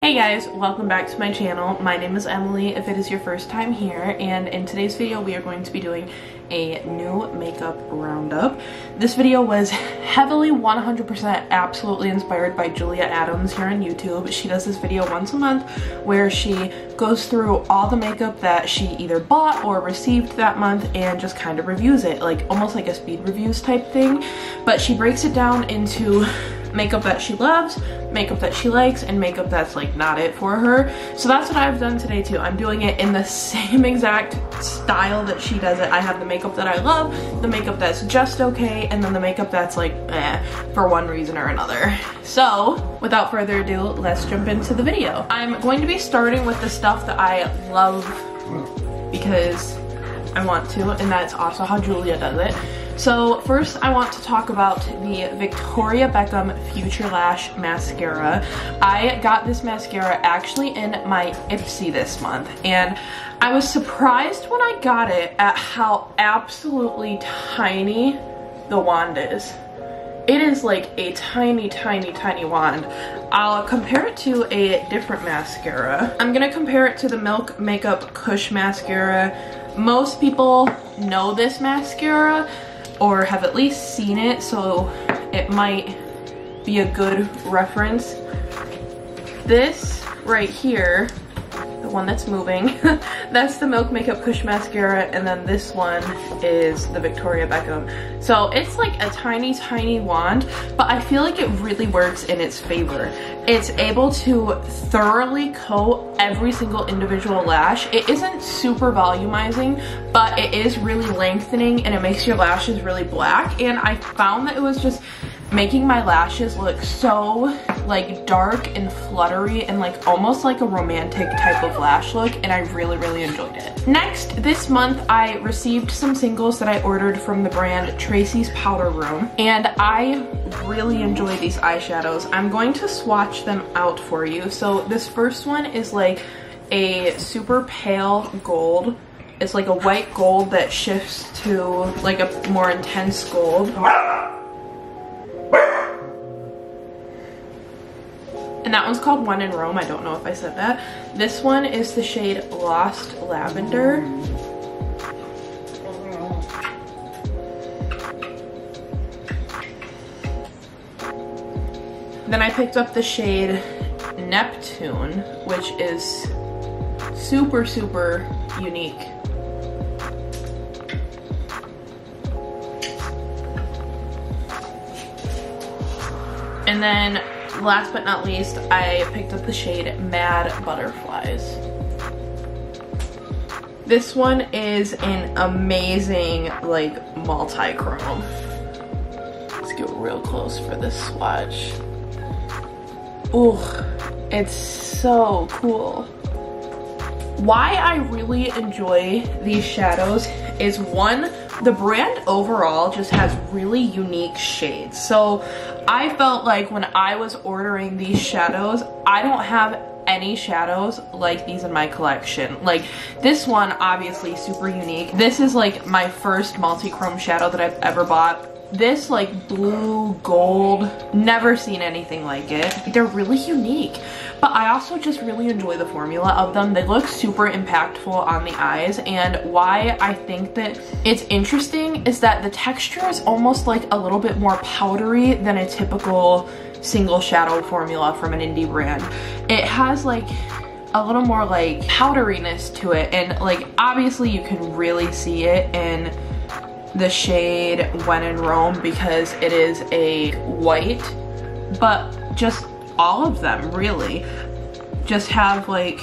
Hey guys, welcome back to my channel. My name is Emily if it is your first time here, and in today's video we are going to be doing a new makeup roundup. This video was heavily 100% absolutely inspired by Julia Adams here on YouTube. She does this video once a month where she goes through all the makeup that she either bought or received that month and just kind of reviews it, like almost like a speed reviews type thing. But she breaks it down into makeup that she loves, makeup that she likes, and makeup that's like not it for her. So that's what I've done today too. I'm doing it in the same exact style that she does it. I have the makeup that I love, the makeup that's just okay, and then the makeup that's like for one reason or another. So without further ado, let's jump into the video. I'm going to be starting with the stuff that I love because I want to, and that's also how Julia does it. So first I want to talk about the Victoria Beckham Future Lash Mascara. I got this mascara actually in my Ipsy this month, and I was surprised when I got it at how absolutely tiny the wand is. It is like a tiny, tiny, tiny wand. I'll compare it to a different mascara. I'm gonna compare it to the Milk Makeup Kush Mascara. Most people know this mascara or have at least seen it, so it might be a good reference. This right here, the one that's moving, that's the Milk Makeup Kush Mascara, and then this one is the Victoria Beckham. So it's like a tiny, tiny wand, but I feel like it really works in its favor. It's able to thoroughly coat every single individual lash. It isn't super volumizing, but it is really lengthening, and it makes your lashes really black. And I found that it was just making my lashes look so like dark and fluttery and like almost like a romantic type of lash look, and I really, really enjoyed it. Next, this month I received some singles that I ordered from the brand Tracy's Powder Room, and I really enjoy these eyeshadows. I'm going to swatch them out for you. So this first one is like a super pale gold. It's like a white gold that shifts to like a more intense gold. And that one's called One in Rome. I don't know if I said that. This one is the shade Lost Lavender. Then I picked up the shade Neptune, which is super, super unique. And then last but not least, I picked up the shade Mad Butterflies. This one is an amazing like multi-chrome. Let's get real close for this swatch. Ooh, it's so cool. Why I really enjoy these shadows is, one, the brand overall just has really unique shades. So I felt like when I was ordering these shadows, I don't have any shadows like these in my collection. Like this one, obviously super unique. This is like my first multi-chrome shadow that I've ever bought. This like blue gold, never seen anything like it. They're really unique, but I also just really enjoy the formula of them. They look super impactful on the eyes, and why I think that it's interesting is that the texture is almost like a little bit more powdery than a typical single shadow formula from an indie brand. It has like a little more like powderiness to it, and like obviously you can really see it in the shade When in Rome because it is a white, but just all of them really just have like,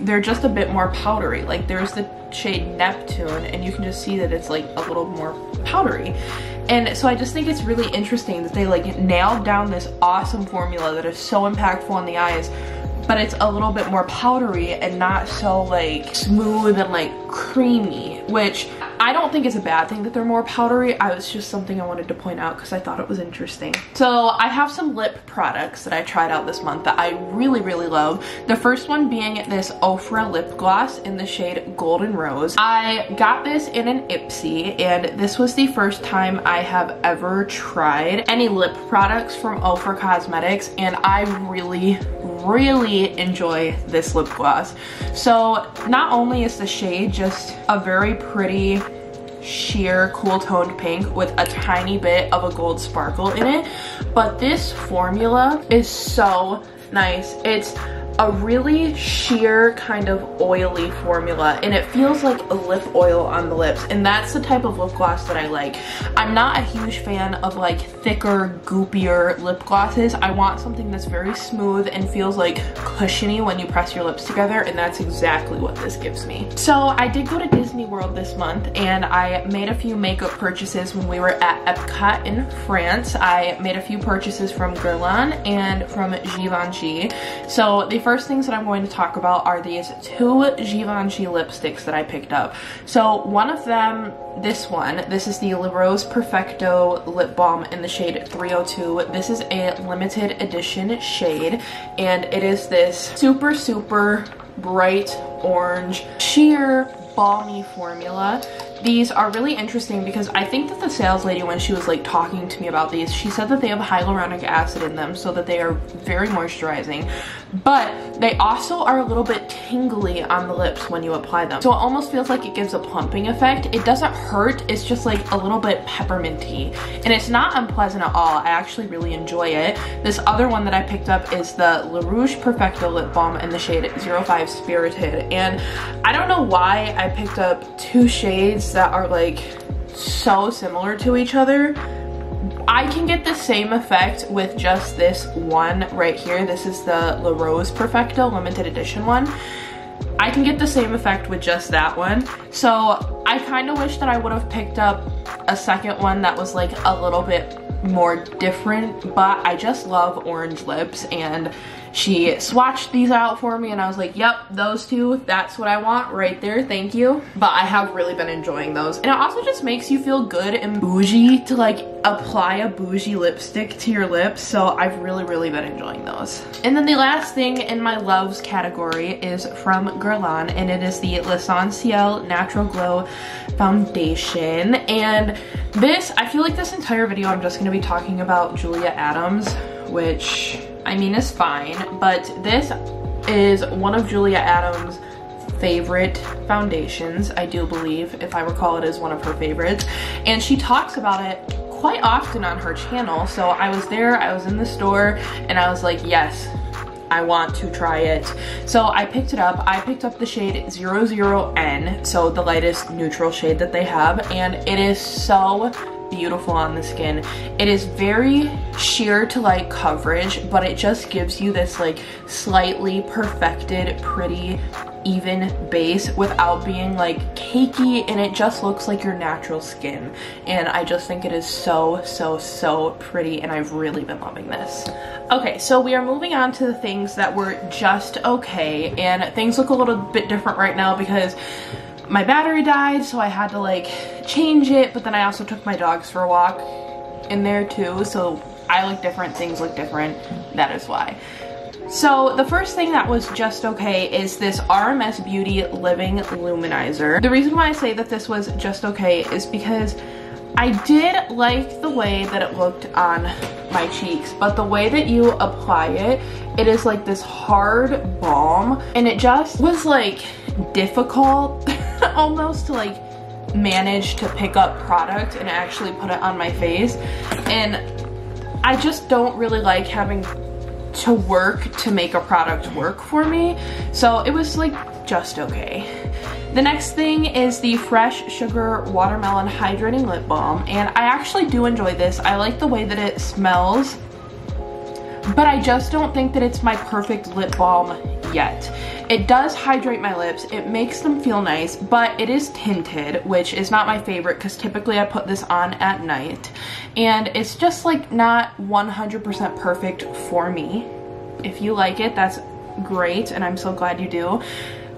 they're just a bit more powdery. Like there's the shade Neptune, and you can just see that it's like a little more powdery. And so I just think it's really interesting that they like nailed down this awesome formula that is so impactful on the eyes, but it's a little bit more powdery and not so like smooth and like creamy, which I don't think it's a bad thing that they're more powdery. I was just something I wanted to point out because I thought it was interesting. So I have some lip products that I tried out this month that I really, really love. The first one being this Ofra lip gloss in the shade Golden Rose. I got this in an Ipsy, and this was the first time I have ever tried any lip products from Ofra Cosmetics, and I really, really enjoy this lip gloss. So not only is the shade just a very pretty sheer cool toned pink with a tiny bit of a gold sparkle in it, but this formula is so nice. It's a really sheer kind of oily formula, and it feels like a lip oil on the lips, and that's the type of lip gloss that I like. I'm not a huge fan of like thicker, goopier lip glosses. I want something that's very smooth and feels like cushiony when you press your lips together, and that's exactly what this gives me. So I did go to Disney World this month, and I made a few makeup purchases when we were at Epcot in France. I made a few purchases from Guerlain and from Givenchy. So the first things that I'm going to talk about are these two Givenchy lipsticks that I picked up. So one of them, this is the Rose Perfecto Lip Balm in the shade 302. This is a limited edition shade, and it is this super, super bright orange, sheer, balmy formula. These are really interesting because I think that the sales lady, when she was like talking to me about these, she said that they have hyaluronic acid in them, so that they are very moisturizing, but they also are a little bit tingly on the lips when you apply them. So it almost feels like it gives a plumping effect. It doesn't hurt, it's just like a little bit pepperminty, and it's not unpleasant at all. I actually really enjoy it. This other one that I picked up is the Rouge Perfecto Lip Balm in the shade 05 Spirited, and I don't know why I picked up two shades that are like so similar to each other. I can get the same effect with just this one right here. This is the Rose Perfecto limited edition one. I can get the same effect with just that one. So I kind of wish that I would have picked up a second one that was like a little bit more different, but I just love orange lips, and she swatched these out for me, and I was like, yep, those two, that's what I want right there, thank you. But I have really been enjoying those, and it also just makes you feel good and bougie to like apply a bougie lipstick to your lips, so I've really been enjoying those. And then the last thing in my loves category is from Guerlain, and it is the L'Essentiel Natural Glow Foundation. And this, I feel like this entire video I'm just going to be talking about Julia Adams, which I mean is fine, but this is one of Julia Adams' favorite foundations, I do believe. If I recall, it is one of her favorites, and she talks about it quite often on her channel. So I was there, I was in the store, and I was like, yes, I want to try it. So I picked it up. I picked up the shade 00N, so the lightest neutral shade that they have, and it is so beautiful on the skin. It is very sheer to light coverage, but it just gives you this like slightly perfected, pretty, even base without being like cakey, and it just looks like your natural skin. And I just think it is so pretty, and I've really been loving this. Okay, so we are moving on to the things that were just okay, and things look a little bit different right now because my battery died, so I had to like change it, but then I also took my dogs for a walk in there too, so I look different, things look different, that is why. So the first thing that was just okay is this RMS Beauty Living Luminizer. The reason why I say that this was just okay is because I did like the way that it looked on my cheeks, but the way that you apply it, it is like this hard balm, and it just was like difficult almost to like manage to pick up product and actually put it on my face. And I just don't really like having to work to make a product work for me, so it was like just okay. The next thing is the Fresh Sugar Watermelon Hydrating Lip Balm, and I actually do enjoy this. I like the way that it smells, but I just don't think that it's my perfect lip balm yet. It does hydrate my lips, it makes them feel nice, but it is tinted, which is not my favorite because typically I put this on at night, and it's just like not 100% perfect for me. If you like it, that's great, and I'm so glad you do.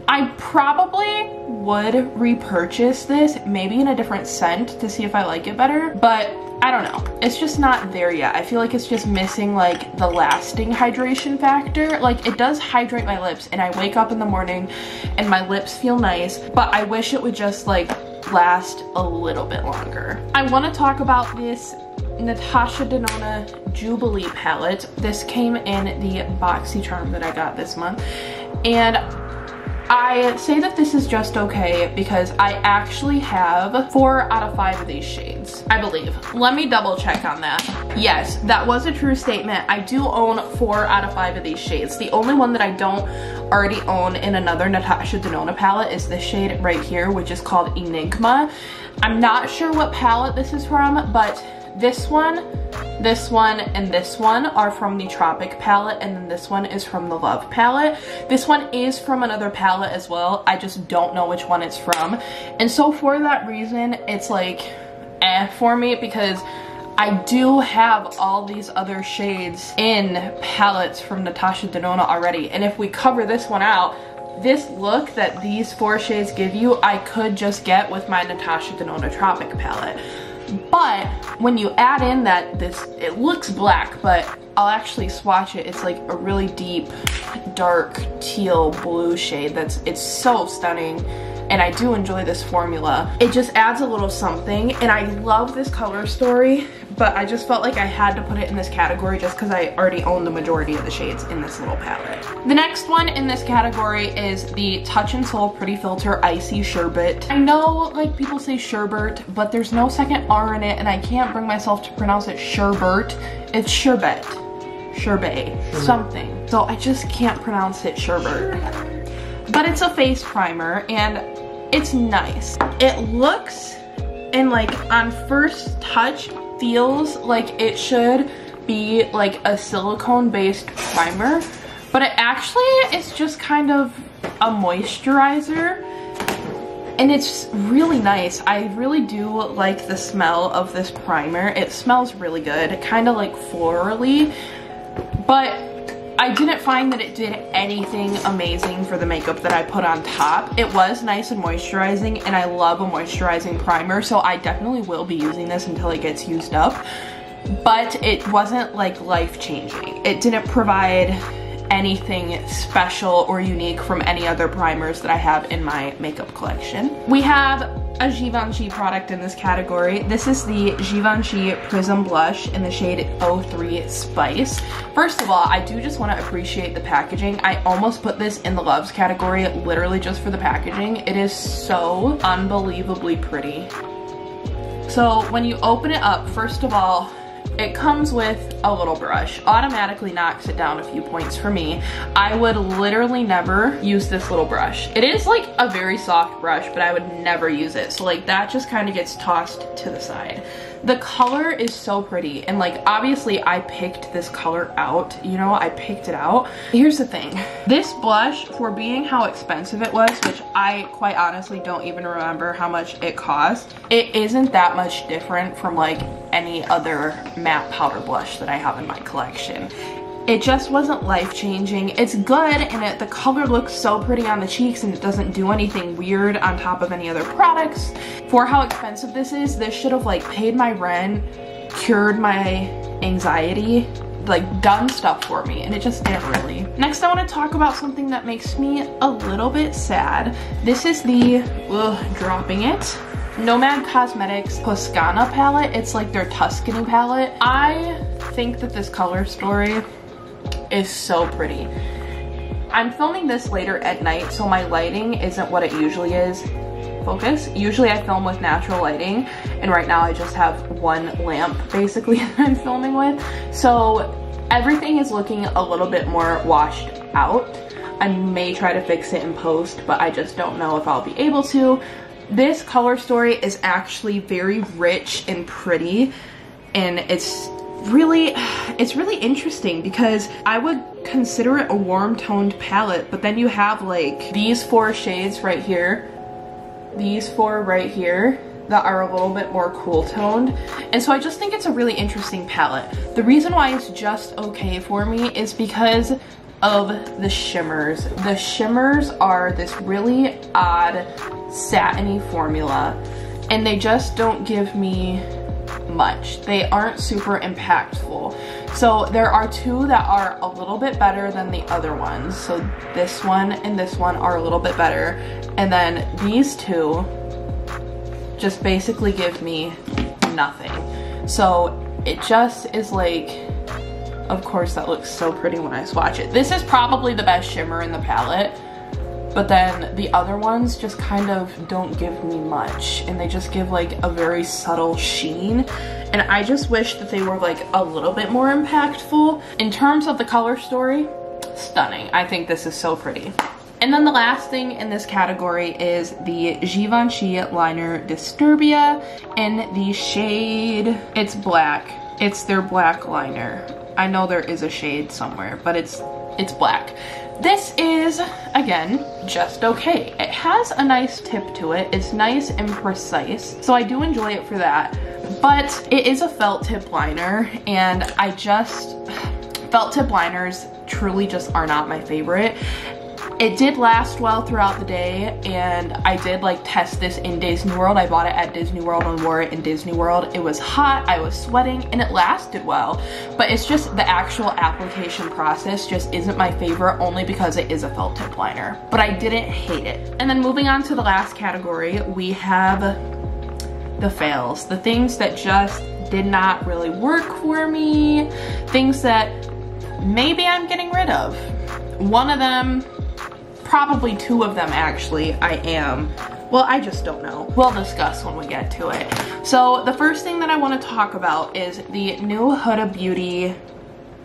I probably would repurchase this, maybe in a different scent to see if I like it better, but I don't know. It's just not there yet. I feel like it's just missing like the lasting hydration factor. Like, it does hydrate my lips, and I wake up in the morning and my lips feel nice, but I wish it would just like last a little bit longer. I want to talk about this Natasha Denona Jubilee palette. This came in the BoxyCharm that I got this month, and I say that this is just okay because I actually have 4 out of 5 of these shades, I believe. Let me double check on that. Yes, that was a true statement. I do own 4 out of 5 of these shades. The only one that I don't already own in another Natasha Denona palette is this shade right here, which is called Enigma. I'm not sure what palette this is from, but this one, and this one are from the Tropic palette, and then this one is from the Love palette. This one is from another palette as well. I just don't know which one it's from. And so for that reason, it's like for me, because I do have all these other shades in palettes from Natasha Denona already. And if we cover this one out, this look that these 4 shades give you, I could just get with my Natasha Denona Tropic palette. But when you add in that it looks black, but I'll actually swatch it. It's like a really deep, dark teal blue shade it's so stunning. And I do enjoy this formula. It just adds a little something, and I love this color story, but I just felt like I had to put it in this category just because I already own the majority of the shades in this little palette. The next one in this category is the Touch in Sol Pretty Filter Icy Sherbet. I know like people say sherbet, but there's no second R in it, and I can't bring myself to pronounce it sherbet. It's sherbet. Sherbet. Something. So I just can't pronounce it sherbet. But it's a face primer, and it's nice. It looks, and like on first touch, feels like it should be like a silicone based primer, but it actually is just kind of a moisturizer, and it's really nice. I really do like the smell of this primer. It smells really good, kind of like florally, but I didn't find that it did anything amazing for the makeup that I put on top. It was nice and moisturizing, and I love a moisturizing primer, so I definitely will be using this until it gets used up. But it wasn't like life-changing. It didn't provide anything special or unique from any other primers that I have in my makeup collection. We have a Givenchy product in this category. This is the Givenchy Prism Blush in the shade 03 Spice. First of all, I do just want to appreciate the packaging. I almost put this in the Loves category literally just for the packaging. It is so unbelievably pretty. So when you open it up, first of all, it comes with a little brush. Automatically knocks it down a few points for me. I would literally never use this little brush. It is like a very soft brush, but I would never use it. So like that just kind of gets tossed to the side. The color is so pretty, and like obviously I picked this color out, you know, I picked it out. Here's the thing, this blush, for being how expensive it was, which I quite honestly don't even remember how much it cost, it isn't that much different from like any other matte powder blush that I have in my collection. It just wasn't life-changing. It's good, and the color looks so pretty on the cheeks, and it doesn't do anything weird on top of any other products. For how expensive this is, this should have like paid my rent, cured my anxiety, like done stuff for me, and it just didn't really. Next, I want to talk about something that makes me a little bit sad. This is the, dropping it, Nomad Cosmetics Toscana palette. It's like their Tuscany palette. I think that this color story is so pretty. I'm filming this later at night, so my lighting isn't what it usually is. Focus. Usually I film with natural lighting, and right now I just have one lamp basically that I'm filming with. So everything is looking a little bit more washed out. I may try to fix it in post, but I just don't know if I'll be able to. This color story is actually very rich and pretty, and it's really interesting because I would consider it a warm toned palette, but then you have like these 4 shades right here, these 4 right here that are a little bit more cool toned, and so I just think it's a really interesting palette. The reason why it's just okay for me is because of the shimmers. The shimmers are this really odd satiny formula, and they just don't give me much. They aren't super impactful. So there are 2 that are a little bit better than the other ones. So this one and this one are a little bit better, and then these 2 just basically give me nothing. So it just is like, of course that looks so pretty when I swatch it. This is probably the best shimmer in the palette, but then the other ones just kind of don't give me much, and they just give like a very subtle sheen, and I just wish that they were like a little bit more impactful. In terms of the color story, stunning. I think this is so pretty. And then the last thing in this category is the Givenchy liner Disturbia in the shade, it's black. It's their black liner. I know there is a shade somewhere, but it's black. This is, again, just okay. It has a nice tip to it. It's nice and precise, so I do enjoy it for that. But it is a felt tip liner, and felt tip liners truly just are not my favorite. It did last well throughout the day, and I did like test this in Disney World. I bought it at Disney World and wore it in Disney World. It was hot, I was sweating, and it lasted well. But it's just the actual application process just isn't my favorite, only because it is a felt tip liner. But I didn't hate it. And then moving on to the last category, we have the fails. The things that just did not really work for me. Things that maybe I'm getting rid of. One of them, probably two of them actually, I just don't know. We'll discuss when we get to it. So the first thing that I want to talk about is the new Huda Beauty,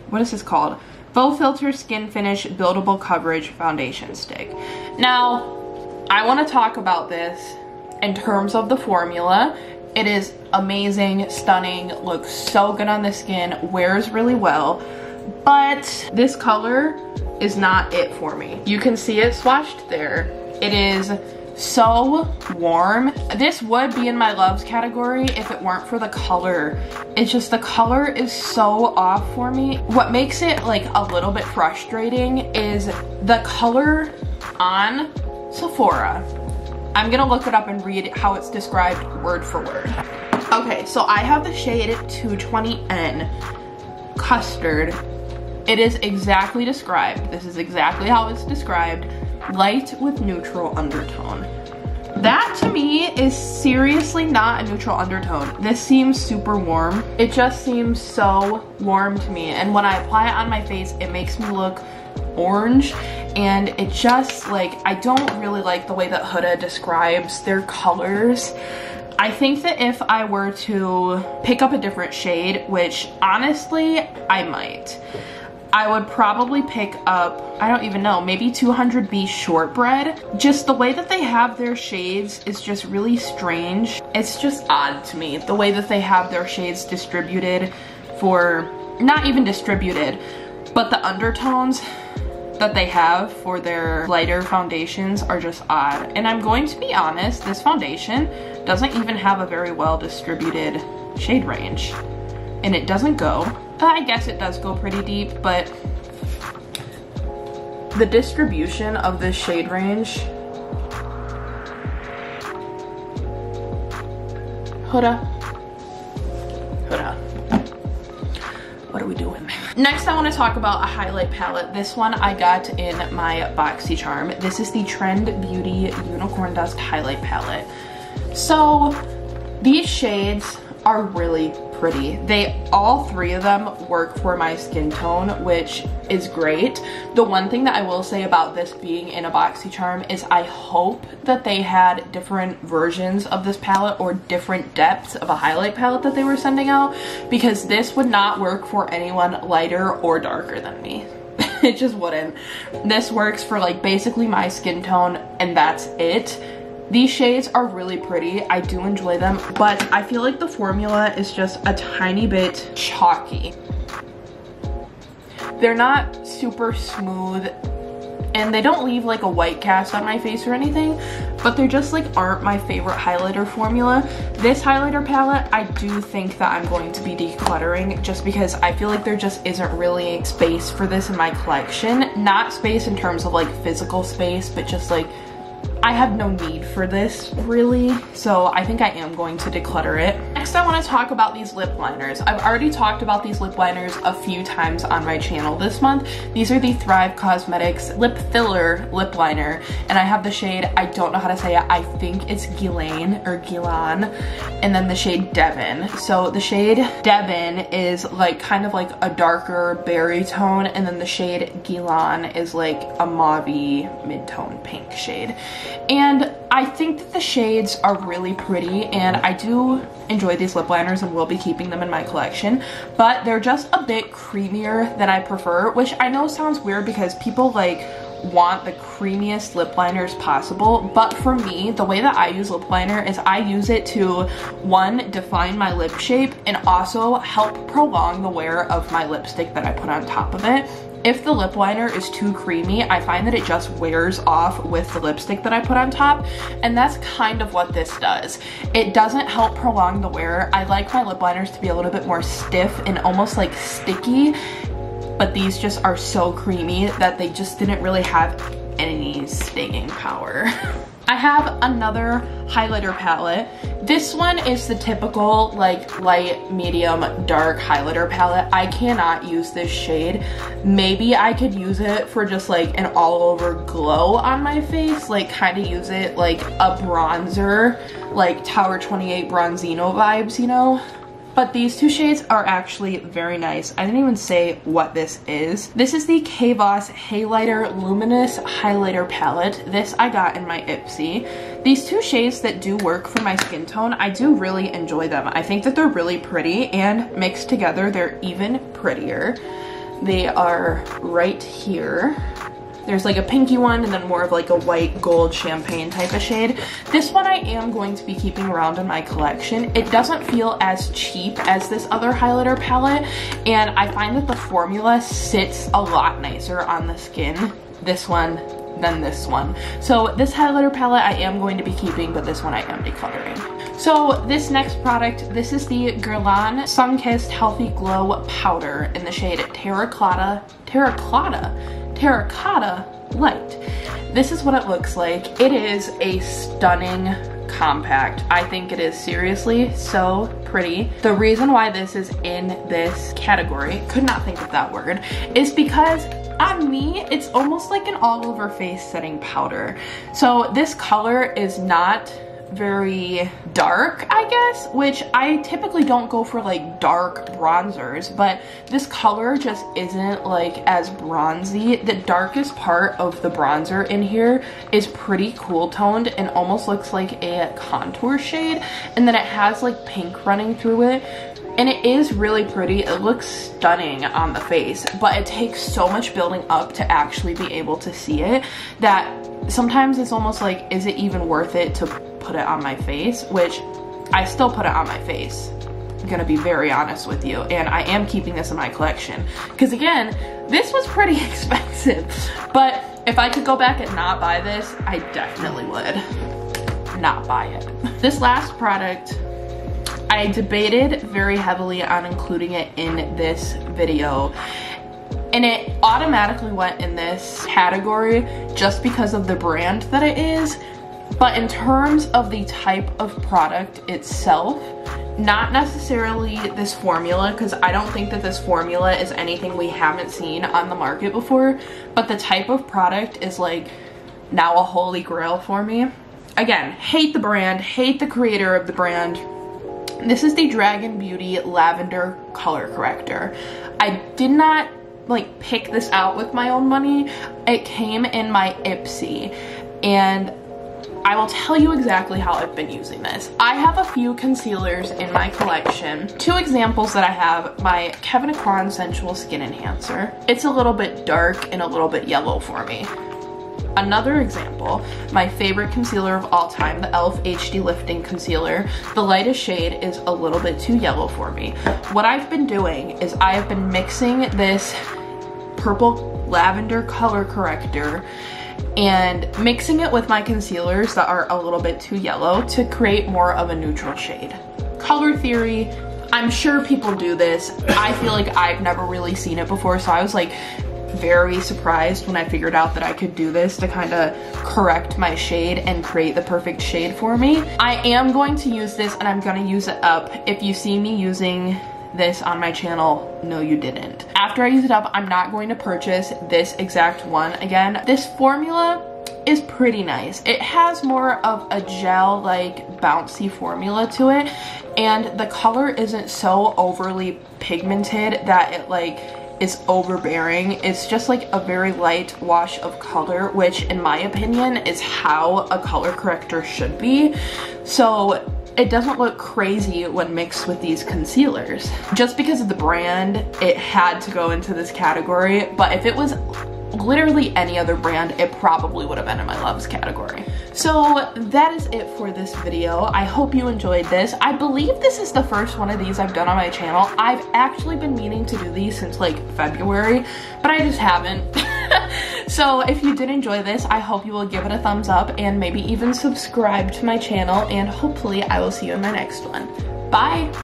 what is this called? Faux Filter Skin Finish Buildable Coverage Foundation Stick. Now, I want to talk about this in terms of the formula. It is amazing, stunning, looks so good on the skin, wears really well, but this color is not it for me. You can see it swatched there. It is so warm. This would be in my loves category if it weren't for the color. It's just the color is so off for me. What makes it like a little bit frustrating is the color on Sephora. I'm gonna look it up and read how it's described word for word. Okay, so I have the shade 220N Custard. It is exactly described. This is exactly how it's described. Light with neutral undertone. That to me is seriously not a neutral undertone. This seems super warm. It just seems so warm to me. And when I apply it on my face, it makes me look orange. And it just like, I don't really like the way that Huda describes their colors. I think that if I were to pick up a different shade, which honestly, I might, I would probably pick up, I don't even know, maybe 200B Shortbread. Just the way that they have their shades is just really strange. It's just odd to me, the way that they have their shades distributed for, not even distributed, but the undertones that they have for their lighter foundations are just odd. And I'm going to be honest, this foundation doesn't even have a very well distributed shade range. And it doesn't go, I guess it does go pretty deep, but the distribution of this shade range, Huda, what are we doing? Next, I want to talk about a highlight palette. This one I got in my BoxyCharm. This is the Trend Beauty Unicorn Dust Highlight Palette. So these shades are really pretty. All three of them work for my skin tone, which is great. The one thing that I will say about this being in a BoxyCharm is I hope that they had different versions of this palette or different depths of a highlight palette that they were sending out, because this would not work for anyone lighter or darker than me. It just wouldn't. This works for like basically my skin tone, and that's it. These shades are really pretty. I do enjoy them, but I feel like the formula is just a tiny bit chalky. They're not super smooth, and they don't leave like a white cast on my face or anything, but they're just like aren't my favorite highlighter formula. This highlighter palette, I do think that I'm going to be decluttering, just because I feel like there just isn't really space for this in my collection. Not space in terms of like physical space, but just like I have no need for this really, so I think I am going to declutter it. Next, I want to talk about these lip liners. I've already talked about these lip liners a few times on my channel this month. These are the Thrive Causemetics Lip Filler Lip Liner, and I have the shade, I don't know how to say it, I think it's guerlain or guerlain, and then the shade Devin. So the shade Devin is like kind of like a darker berry tone, and then the shade guerlain is like a mauve-y mid-tone pink shade. And I think that the shades are really pretty, and I do enjoy these lip liners and will be keeping them in my collection, but they're just a bit creamier than I prefer, which I know sounds weird because people like want the creamiest lip liners possible, but for me, the way that I use lip liner is I use it to, one, define my lip shape and also help prolong the wear of my lipstick that I put on top of it. If the lip liner is too creamy, I find that it just wears off with the lipstick that I put on top, and that's kind of what this does. It doesn't help prolong the wear. I like my lip liners to be a little bit more stiff and almost like sticky, but these just are so creamy that they just didn't really have any staying power. I have another highlighter palette. This one is the typical like light, medium, dark highlighter palette. I cannot use this shade. Maybe I could use it for just like an all over glow on my face, like kind of use it like a bronzer, like Tower 28 Bronzino vibes, you know? But these two shades are actually very nice. I didn't even say what this is. This is the voss Highlighter Luminous Highlighter Palette. This I got in my Ipsy. These two shades that do work for my skin tone, I do really enjoy them. I think that they're really pretty, and mixed together, they're even prettier. They are right here. There's like a pinky one and then more of like a white gold champagne type of shade. This one I am going to be keeping around in my collection. It doesn't feel as cheap as this other highlighter palette, and I find that the formula sits a lot nicer on the skin, this one, than this one. So this highlighter palette I am going to be keeping, but this one I am decluttering. So this next product, this is the Guerlain Sunkissed Healthy Glow Powder in the shade Terracotta Light. This is what it looks like. It is a stunning compact. I think it is seriously so pretty. The reason why this is in this category, could not think of that word, is because on me, it's almost like an all over face setting powder. So this color is not very dark, I guess, which I typically don't go for like dark bronzers, but this color just isn't like as bronzy. The darkest part of the bronzer in here is pretty cool toned and almost looks like a contour shade, and then it has like pink running through it, and it is really pretty. It looks stunning on the face, but it takes so much building up to actually be able to see it that sometimes it's almost like, is it even worth it to put it on my face? Which I still put it on my face, I'm gonna be very honest with you, and I am keeping this in my collection because again, this was pretty expensive, but if I could go back and not buy this, I definitely would not buy it. This last product, I debated very heavily on including it in this video, and it automatically went in this category just because of the brand that it is. But in terms of the type of product itself, not necessarily this formula, because I don't think that this formula is anything we haven't seen on the market before, but the type of product is like now a holy grail for me. Again, hate the brand, hate the creator of the brand. This is the Dragon Beauty Lavender Color Corrector. I did not like pick this out with my own money. It came in my Ipsy, and I will tell you exactly how I've been using this. I have a few concealers in my collection. Two examples that I have, my Kevyn Aucoin Sensual Skin Enhancer. It's a little bit dark and a little bit yellow for me. Another example, my favorite concealer of all time, the e.l.f. HD Lifting Concealer. The lightest shade is a little bit too yellow for me. What I've been doing is I have been mixing this purple lavender color corrector and mixing it with my concealers that are a little bit too yellow to create more of a neutral shade. Color theory, I'm sure people do this. I feel like I've never really seen it before, so I was like, very surprised when I figured out that I could do this to kind of correct my shade and create the perfect shade for me. I am going to use this and I'm going to use it up. If you see me using this on my channel, no you didn't. After I use it up, I'm not going to purchase this exact one again. This formula is pretty nice. It has more of a gel like bouncy formula to it, and the color isn't so overly pigmented that it like is overbearing. It's just like a very light wash of color, which in my opinion is how a color corrector should be. So it doesn't look crazy when mixed with these concealers. Just because of the brand, it had to go into this category, but if it was literally any other brand, it probably would have been in my loves category. So that is it for this video. I hope you enjoyed this. I believe this is the first one of these I've done on my channel. I've actually been meaning to do these since like February, but I just haven't. So if you did enjoy this, I hope you will give it a thumbs up and maybe even subscribe to my channel, and hopefully I will see you in my next one. Bye!